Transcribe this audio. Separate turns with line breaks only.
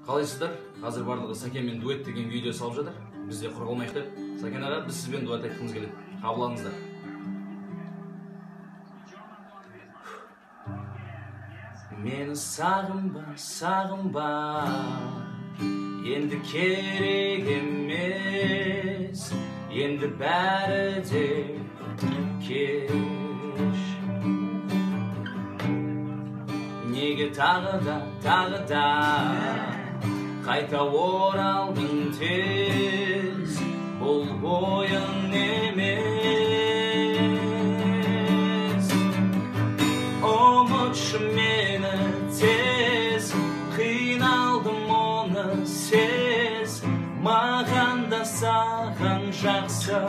Қалайсыздар? Қазір барлығы Сәкенмен дуэт деген видео салып жатыр. Біз де құр қалмайық деп. Сәкен аға, біз сізбен дуэт айтқымыз келеді. Қабыл алыңыздар. Мені сағынба, сағынба, енді керек емес, енді бәрі де кеш. Неге тағы да қайта оралдың тез, бұл ойын емес. Ұмытшы мені тез, қиналдым оны сез, маған да саған жақсы.